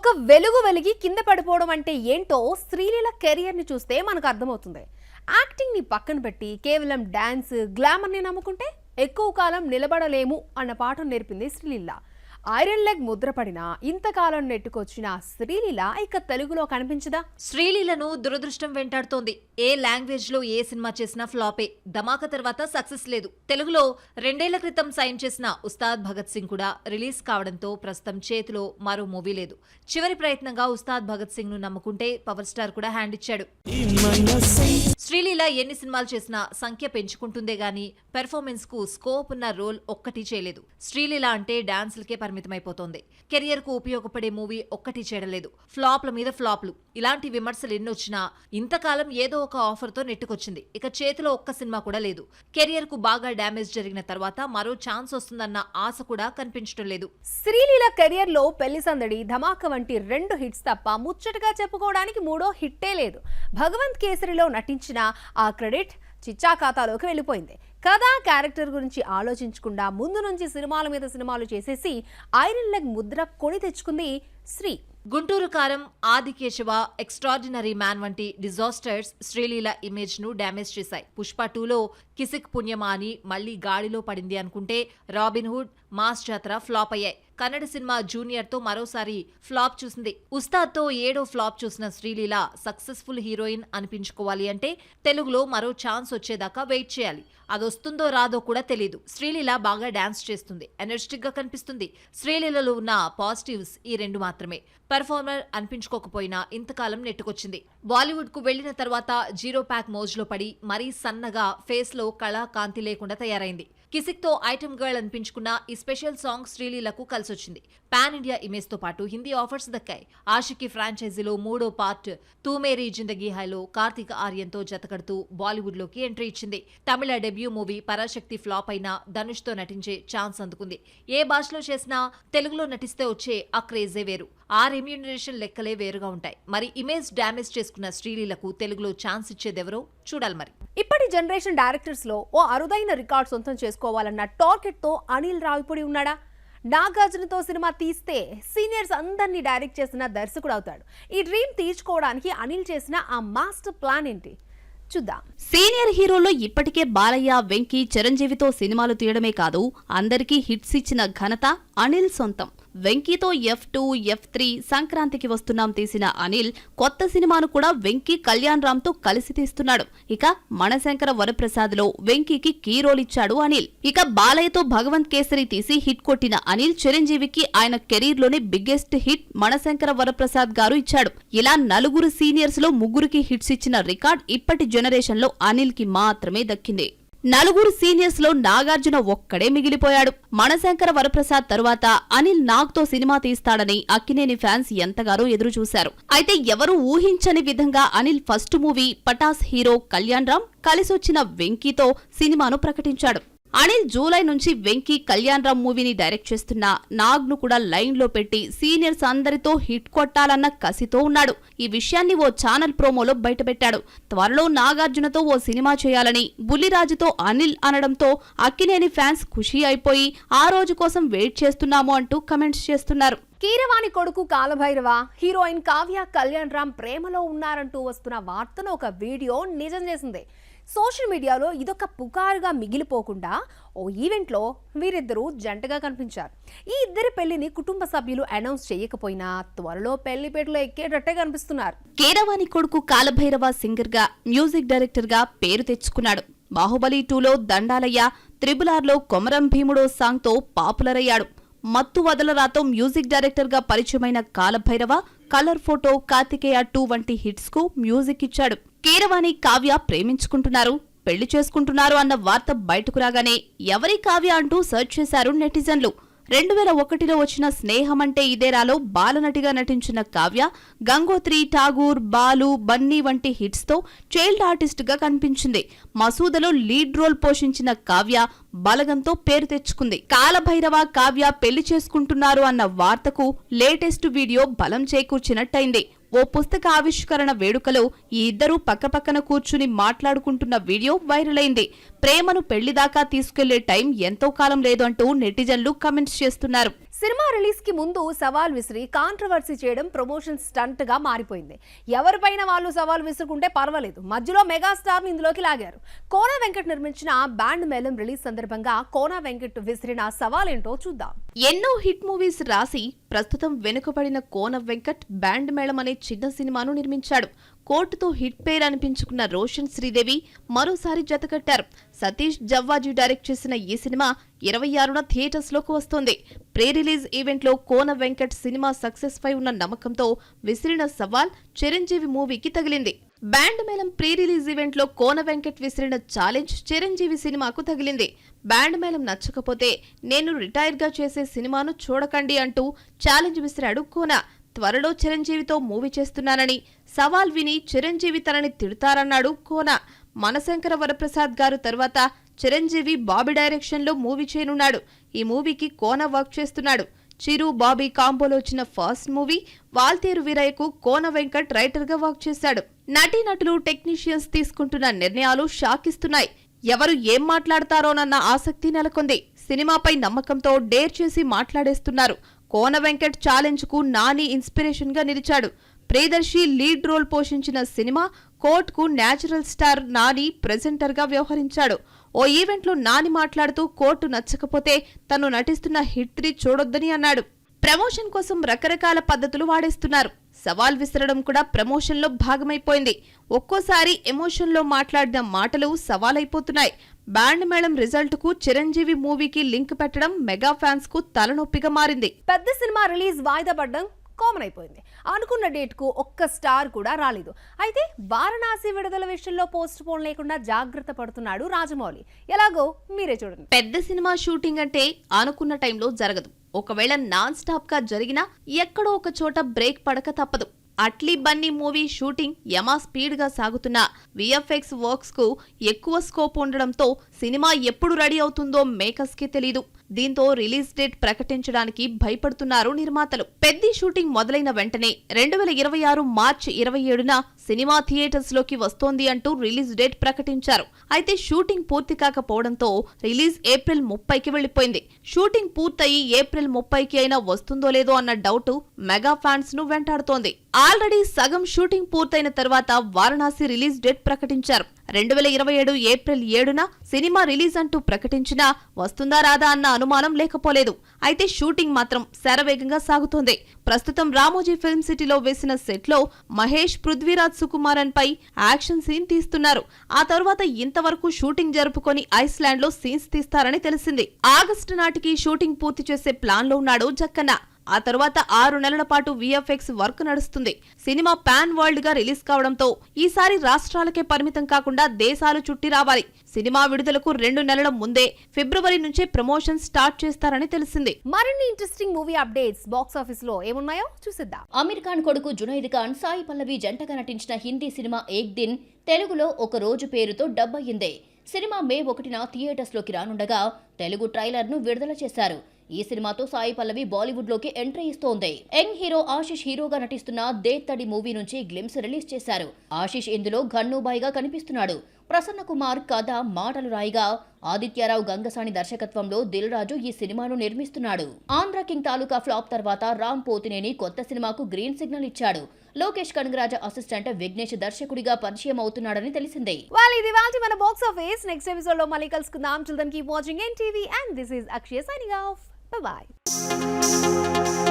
ఒక వెలుగు వెలిగి కింద పడిపోవడం అంటే ఏంటో శ్రీలీల కెరియర్ని చూస్తే మనకు అర్థమవుతుంది. యాక్టింగ్ని పక్కన పెట్టి కేవలం డాన్స్ గ్లామర్ని నమ్ముకుంటే ఎక్కువ కాలం నిలబడలేము అన్న పాఠం నేర్పింది శ్రీలీల. ఐరన్ లెగ్ ముద్రపడిన ఇంతకాలం నెట్టుకొచ్చిన శ్రీలీల ఇక తెలుగులో కనిపించదా? శ్రీలీలను దురదృష్టం వెంటాడుతోంది. ఏ లాంగ్వేజ్ లో ఏ సినిమా చేసినా ఫ్లాపే. ధమాకా తర్వాత సక్సెస్ లేదు. తెలుగులో 2 ఏళ్ల క్రితం సైన్ చేసిన ఉస్తాద్ భగత్ సింగ్ కూడా రిలీజ్ కావడంతో ప్రస్తుతం చేతిలో మరో మూవీ లేదు. చివరి ప్రయత్నంగా ఉస్తాద్ భగత్ సింగ్ ను నమ్ముకుంటే పవర్ స్టార్ కూడా హ్యాండ్ ఇచ్చాడు. శ్రీలీల ఎన్ని సినిమాలు చేసినా సంఖ్య పెంచుకుంటుందే గానీ పెర్ఫార్మెన్స్ కు స్కోప్ ఉన్న రోల్ ఒక్కటి చేయలేదు. శ్రీలీల అంటే డాన్సులకే పరిమితమైపోతోంది. కెరియర్ కు ఉపయోగపడే మూవీ ఒక్కటి చేయలేదు. ఫ్లాప్ల మీద ఫ్లాప్లు. ఇలాంటి విమర్శలు ఎన్నొచ్చినా ఇంతకాలం ఏదో ఒక ఆఫర్ తో నెట్టుకొచ్చింది. ఇక చేతిలో ఒక్క సినిమా కూడా లేదు. కెరియర్ కు బాగా డ్యామేజ్ జరిగిన తర్వాత మరో ఛాన్స్ వస్తుందన్న ఆశ కూడా కనిపించడం లేదు. శ్రీలీల కెరియర్ లో పెళ్లి సందడి, ధమాక వంటి 2 హిట్స్ తప్ప ముచ్చటగా చెప్పుకోవడానికి 3వ హిట్టే లేదు. భగవంత్ కేసరిలో నటించిన ఆ క్రెడిట్ చిచ్చా ఖాతాలోకి వెళ్ళిపోయింది. కథ క్యారెక్టర్ గురించి ఆలోచించకుండా ముందు నుంచి సినిమాల మీద సినిమాలు చేసేసి ఐరన్ లెగ్ ముద్ర కొని తెచ్చుకుంది శ్రీ. గుంటూరు కారం, ఆదికేశవ, ఎక్స్ట్రాడినరీ మ్యాన్ వంటి డిజాస్టర్స్ శ్రీలీల ఇమేజ్ ను డ్యామేజ్ చేశాయి. పుష్ప 2లో కిసిక్ పుణ్యమా అని మళ్లీ గాడిలో పడింది అనుకుంటే రాబిన్ హుడ్, మాస్ జాతర ఫ్లాప్ అయ్యాయి. కన్నడ సినిమా జూనియర్ తో మరోసారి ఫ్లాప్ చూసింది. ఉస్తాద్ తో 7వ ఫ్లాప్ చూసిన శ్రీలీల సక్సెస్ఫుల్ హీరోయిన్ అనిపించుకోవాలి అంటే తెలుగులో మరో ఛాన్స్ వచ్చేదాకా వెయిట్ చేయాలి. అదొస్తుందో రాదో కూడా తెలీదు. శ్రీలీల బాగా డాన్స్ చేస్తుంది, ఎనర్జెటిక్ గా కనిపిస్తుంది. శ్రీలీలలో ఉన్న పాజిటివ్స్ ఈ 2 మాత్రమే. పెర్ఫార్మర్ అనిపించుకోకపోయినా ఇంతకాలం నెట్టుకొచ్చింది. బాలీవుడ్ కు వెళ్లిన తర్వాత జీరో ప్యాక్ మోజ్లో పడి మరీ సన్నగా ఫేస్ లో కళా కాంతి లేకుండా తయారైంది. కిసిక్ తో ఐటమ్ గర్ల్ అనిపించుకున్న ఈ స్పెషల్ సాంగ్ శ్రీలీలకు కలిసొచ్చింది. పాన్ ఇండియా ఇమేజ్ తో పాటు హిందీ ఆఫర్స్ దక్కాయి. ఆషికి ఫ్రాంచైజీలో 3వ పార్ట్ తూ మేరీ జిందగీ హైలో కార్తీక్ ఆర్యన్తో జతకడుతూ బాలీవుడ్ లోకి ఎంట్రీ ఇచ్చింది. తమిళ డెబ్యూ మూవీ పరాశక్తి ఫ్లాప్ అయినా ధనుష్ తో నటించే ఛాన్స్ అందుకుంది. ఏ భాషలో చేసినా తెలుగులో నటిస్తే వచ్చే ఆ క్రేజే వేరు. ఆ రెమ్యూనరేషన్ లెక్కలే వేరుగా ఉంటాయి. మరి ఇమేజ్ డ్యామేజ్ చేసుకున్న శ్రీలీలకు తెలుగులో ఛాన్స్ ఇచ్చేదెవరో చూడాలి. మరి ఇప్పటి జనరేషన్ డైరెక్టర్స్ లో ఓ అరుదైన రికార్డ్ సొంతం చేసుకోవాలన్న టార్గెట్ తో అనిల్ రావిపూడి ఉన్నాడా? నాగార్జునతో సినిమా తీస్తే సీనియర్స్ అందరినీ డైరెక్ట్ చేసిన దర్శకుడు అవుతాడు. ఈ డ్రీమ్ తీర్చుకోవడానికి అనిల్ చేసిన ఆ మాస్టర్ ప్లాన్ ఏంటి చూద్దాం. సీనియర్ హీరోలో ఇప్పటికే బాలయ్య, వెంకీ, చిరంజీవితో సినిమాలు తీయడమే కాదు అందరికీ హిట్స్ ఇచ్చిన ఘనత అనిల్ సొంతం. వెంకీతో F2, F3 సంక్రాంతికి వస్తున్నాం తీసిన అనిల్ కొత్త సినిమాను కూడా వెంకీ కళ్యాణ్ రామ్ తో కలిసి తీస్తున్నాడు. ఇక మనశంకర వరప్రసాద్ లో వెంకీకి కీ రోల్ ఇచ్చాడు అనిల్. ఇక బాలయ్యతో భగవంత్ కేసరి తీసి హిట్ కొట్టిన అనిల్ చిరంజీవికి ఆయన కెరీర్ లోనే బిగ్గెస్ట్ హిట్ మనశంకర వరప్రసాద్ గారు ఇచ్చాడు. ఇలా 4 సీనియర్స్ లో 3కి హిట్స్ ఇచ్చిన రికార్డ్ ఇప్పటి జనరేషన్ లో అనిల్ కి మాత్రమే దక్కింది. 4 సీనియర్స్ లో నాగార్జున ఒక్కడే మిగిలిపోయాడు. మనశంకర వరప్రసాద్ తరువాత అనిల్ నాగ్తో సినిమా తీస్తాడని అక్కినేని ఫ్యాన్స్ ఎంతగానో ఎదురు చూశారు. అయితే ఎవరూ ఊహించని విధంగా Anil first movie Patas hero Kalyan Ram కలిసొచ్చిన వెంకీతో సినిమాను ప్రకటించాడు. అనిల్ జూలై నుంచి వెంకీ కళ్యాణ్ రామ్ మూవీని డైరెక్ట్ చేస్తున్న నాగ్ ను కూడా లైన్ లో పెట్టి సీనియర్స్ అందరితో హిట్ కొట్టాలన్న కసితో ఉన్నాడు. ఈ విషయాన్ని ఓ ఛానల్ ప్రోమోలో బయటపెట్టాడు. త్వరలో నాగార్జునతో ఓ సినిమా చేయాలని బుల్లిరాజుతో అనిల్ అనడంతో అక్కినేని ఫ్యాన్స్ ఖుషీ అయిపోయి ఆ రోజు కోసం వెయిట్ చేస్తున్నాము అంటూ కమెంట్స్ చేస్తున్నారు. కీరవాణి కొడుకు కాలభైరవ, హీరోయిన్ కావ్య కళ్యాణ్ రామ్ ప్రేమలో ఉన్నారంటూ వస్తున్న వార్తను ఒక వీడియో నిజం చేసింది. సోషల్ మీడియాలో ఇదొక పుకారుగా మిగిలిపోకుండా ఓ ఈవెంట్లో వీరిద్దరూ జంటగా కనిపించారు. ఈ ఇద్దరి పెళ్లిని కుటుంబ సభ్యులు అనౌన్స్ చేయకపోయినా త్వరలో పెళ్లిపేటలో ఎక్కేటట్టే కనిపిస్తున్నారు. కీరవాణి కొడుకు కాలభైరవ సింగర్ గా, మ్యూజిక్ డైరెక్టర్ గా పేరు తెచ్చుకున్నాడు. బాహుబలి 2లో దండాలయ్య, RRR లో కొమరం భీముడో సాంగ్ తో పాపులర్ అయ్యాడు. మత్తు వదలరాతో మ్యూజిక్ డైరెక్టర్ గా పరిచయమైన కాలభైరవ కలర్ ఫోటో, కార్తికేయ 2 వంటి హిట్స్ కు మ్యూజిక్ ఇచ్చాడు. కీరవాణి, కావ్య ప్రేమించుకుంటున్నారు, పెళ్లి చేసుకుంటున్నారు అన్న వార్త బయటకు రాగానే ఎవరి కావ్య అంటూ సెర్చ్ చేశారు నెటిజన్లు. 2001లో వచ్చిన స్నేహమంటే ఇదేరాలో బాలనటిగా నటించిన కావ్య గంగోత్రి, ఠాగూర్, బాలు, బన్నీ వంటి హిట్స్ తో చైల్డ్ ఆర్టిస్ట్ గా కనిపించింది. మసూదలో లీడ్ రోల్ పోషించిన కావ్య బలగంతో పేరు తెచ్చుకుంది. కాలభైరవ, కావ్య పెళ్లి చేసుకుంటున్నారు అన్న వార్తకు లేటెస్ట్ వీడియో బలం చేకూర్చినట్టయింది. ఓ పుస్తక ఆవిష్కరణ వేడుకలో ఈ ఇద్దరూ పక్కపక్కన కూర్చుని మాట్లాడుకుంటున్న వీడియో వైరల్ అయింది. ప్రేమను పెళ్లిదాకా తీసుకెళ్లే టైం ఎంతో కాలం లేదు అంటూ నెటిజన్లు కమెంట్స్ చేస్తున్నారు. సినిమా రిలీజ్ కి ముందు సవాల్ విసిరి కాంట్రవర్సీ చేయడం ప్రమోషన్ స్టంట్ గా మారిపోయింది. ఎవరిపైన వాళ్ళు సవాల్ విసురుకుంటే పర్వాలేదు, మధ్యలో మెగాస్టార్ ని ఇందులోకి లాగారు. కోన వెంకట్ నిర్మించిన బ్యాండ్ మేళం రిలీజ్ సందర్భంగా కోన వెంకట్ విసిరిన సవాల్ ఏంటో చూద్దాం. ఎన్నో హిట్ మూవీస్ రాసి ప్రస్తుతం వెనుకబడిన కోన వెంకట్ బ్యాండ్ మేళం అనే చిన్న సినిమాను నిర్మించాడు. కోర్టుతో హిట్ పేరు అనిపించుకున్న రోషన్ శ్రీదేవి మరోసారి జతకట్టారు. సతీష్ జవ్వాజీ డైరెక్ట్ చేసిన ఈ సినిమా 26న థియేటర్స్ లోకి వస్తోంది. ప్రీ రిలీజ్ ఈవెంట్ లో కోన వెంకట్ సినిమా సక్సెస్ పై ఉన్న నమ్మకంతో విసిరిన సవాల్ చిరంజీవి మూవీకి తగిలింది. బ్యాండ్ మేళం ప్రీ రిలీజ్ ఈవెంట్ లో కోన వెంకట్ విసిరిన ఛాలెంజ్ చిరంజీవి సినిమాకు తగిలింది. బ్యాండ్ మేళం నచ్చకపోతే నేను రిటైర్ గా చేసే సినిమాను చూడకండి అంటూ ఛాలెంజ్ విసిరాడు కోన. త్వరలో చిరంజీవితో మూవీ చేస్తున్నానని సవాల్ విని చిరంజీవి తనని తిడతారన్నాడు కోన. మనశంకర వరప్రసాద్ గారు తర్వాత చిరంజీవి బాబీ డైరెక్షన్ లో మూవీ చేయనున్నాడు. ఈ మూవీకి కోన వర్క్ చేస్తున్నాడు. చిరు బాబీ కాంబోలో వచ్చిన first movie Waltair వీరయ్యకు Kona Venkat writer గా వర్క్ చేశాడు. నటీనటులు టెక్నీషియన్స్ తీసుకుంటున్న నిర్ణయాలు షాకిస్తున్నాయి. ఎవరు ఏం మాట్లాడతారోనన్న ఆసక్తి నెలకొంది. సినిమాపై నమ్మకంతో డేర్ చేసి మాట్లాడేస్తున్నారు. కోన వెంకట్ ఛాలెంజ్ కు నాని ఇన్స్పిరేషన్ గా నిలిచాడు. ప్రియదర్శి లీడ్ రోల్ పోషించిన సినిమా కోర్ట్ కు న్యాచురల్ స్టార్ నాని ప్రెజెంటర్ గా వ్యవహరించాడు. ఓ ఈవెంట్ లో నాని మాట్లాడుతూ కోర్టు నచ్చకపోతే తను నటిస్తున్న హిట్ 3 చూడొద్దని అన్నాడు. ప్రమోషన్ కోసం రకరకాల పద్ధతులు వాడేస్తున్నారు. సవాల్ విసరడం కూడా ప్రమోషన్ లో భాగమైపోయింది. ఒక్కోసారి ఎమోషన్ లో మాట్లాడిన మాటలు సవాలైపోతున్నాయి. బ్యాండ్ మేళం రిజల్ట్ కు చిరంజీవి మూవీకి లింక్ పెట్టడం మెగా ఫ్యాన్స్ కు తలనొప్పిగా మారింది. పెద్ద సినిమా రిలీజ్ వాయిదా పడ్డం కామన్ అయిపోయింది. అనుకున్న డేట్ కు ఒక్క స్టార్ కూడా రాలేదు. అయితే వారణాసి విడుదల విషయంలో పోస్ట్ పోన్ లేకుండా జాగ్రత్త పడుతున్నాడు రాజమౌళి. ఎలాగో మీరే చూడండి. పెద్ద సినిమా షూటింగ్ అంటే అనుకున్న టైంలో జరగదు. ఒకవేళ నాన్ స్టాప్ గా జరిగినా ఎక్కడో ఒక చోట బ్రేక్ పడక తప్పదు. అట్లీ బన్నీ మూవీ షూటింగ్ యమా స్పీడ్ గా సాగుతున్న విఎఫ్ఎక్స్ వర్క్స్ కు ఎక్కువ స్కోప్ ఉండడంతో సినిమా ఎప్పుడు రెడీ అవుతుందో మేకర్స్ కి తెలీదు. దీంతో రిలీజ్ డేట్ ప్రకటించడానికి భయపడుతున్నారు నిర్మాతలు. పెద్ద షూటింగ్ మొదలైన వెంటనే 2026 మార్చి 27న సినిమా థియేటర్స్ లోకి వస్తోంది అంటూ రిలీజ్ డేట్ ప్రకటించారు. అయితే షూటింగ్ పూర్తి కాకపోవడంతో రిలీజ్ ఏప్రిల్ 30కి వెళ్లిపోయింది. షూటింగ్ పూర్తయి ఏప్రిల్ 30కి అయినా వస్తుందో లేదో అన్న డౌట్ మెగా ఫ్యాన్స్ ను వెంటాడుతోంది. ఆల్రెడీ సగం షూటింగ్ పూర్తయిన తర్వాత వారణాసి రిలీజ్ డేట్ ప్రకటించారు. 2027 ఏప్రిల్ 7న సినిమా రిలీజ్ అంటూ ప్రకటించినా వస్తుందా రాదా అన్న అనుమానం లేకపోలేదు. అయితే షూటింగ్ మాత్రం శరవేగంగా సాగుతోంది. ప్రస్తుతం రామోజీ ఫిల్మ్ సిటీలో వేసిన సెట్ లో మహేష్ పృథ్వీరాజ్ సుకుమారన్ పై యాక్షన్ సీన్ తీస్తున్నారు. ఆ తర్వాత ఇంతవరకు షూటింగ్ జరుపుకొని ఐస్లాండ్ లో సీన్స్ తీస్తారని తెలిసింది. ఆగస్టు నాటికి షూటింగ్ పూర్తి చేసే ప్లాన్ లో ఉన్నాడు జక్కన్న. ఆ తర్వాత 6 నెలల పాటు విఎఫ్ఎక్స్ వర్క్ నడుస్తుంది. సినిమా పాన్ వరల్డ్ గా రిలీజ్ కావడంతో ఈసారి రాష్ట్రాలకే పరిమితం కాకుండా దేశాలు చుట్టి రావాలి. సినిమా విడుదలకు 2 నెలల ముందే ఫిబ్రవరి నుంచే ప్రమోషన్ స్టార్ట్ చేస్తారని తెలిసింది. మరిన్ని interesting movie updates box office లో ఏమున్నాయో చూసేద్దాం. అమీర్ ఖాన్ కొడుకు జునైద్ ఖాన్, సాయి పల్లవి జంటగా నటించిన హిందీ సినిమా ఏక్ దిన్ తెలుగులో ఒక రోజు పేరుతో డబ్ అయ్యింది. సినిమా మే 1న థియేటర్స్ లోకి రానుండగా తెలుగు ట్రైలర్ ను విడుదల చేశారు. ఈ సినిమాతో సాయి పల్లవి బాలీవుడ్ లోకి ఎంట్రీ ఇస్తోంది. యంగ్ హీరో ఆశిష్ హీరోగా నటిస్తున్న దేత్తడి మూవీ నుంచి గ్లిమ్స్ రిలీజ్ చేశారు. ఆశిష్ ఇందులో గన్నుబాయిగా కనిపిస్తున్నాడు. ప్రసన్న కుమార్ కథ, మాటలు రాయిగా ఆదిత్యరావు గంగసాని దర్శకత్వంలో దిల్ రాజు ఈ సినిమాను నిర్మిస్తున్నాడు. ఆంధ్ర కింగ్ తాలూకా ఫ్లాప్ తర్వాత రామ్ పోతినేని కొత్త సినిమాకు గ్రీన్ సిగ్నల్ ఇచ్చాడు. లోకేష్ కనగరాజ అసిస్టెంట్ విఘ్నేష్ దర్శకుడిగా పరిచయం అవుతున్నాడని తెలిసిందే. ఇది మన బాక్స్ ఆఫీస్. నెక్స్ట్ ఎపిసోడ్ లో మళ్ళీ కలుసుకుందాం. Till then keep watching NTV and this is Akshay signing off. Bye bye.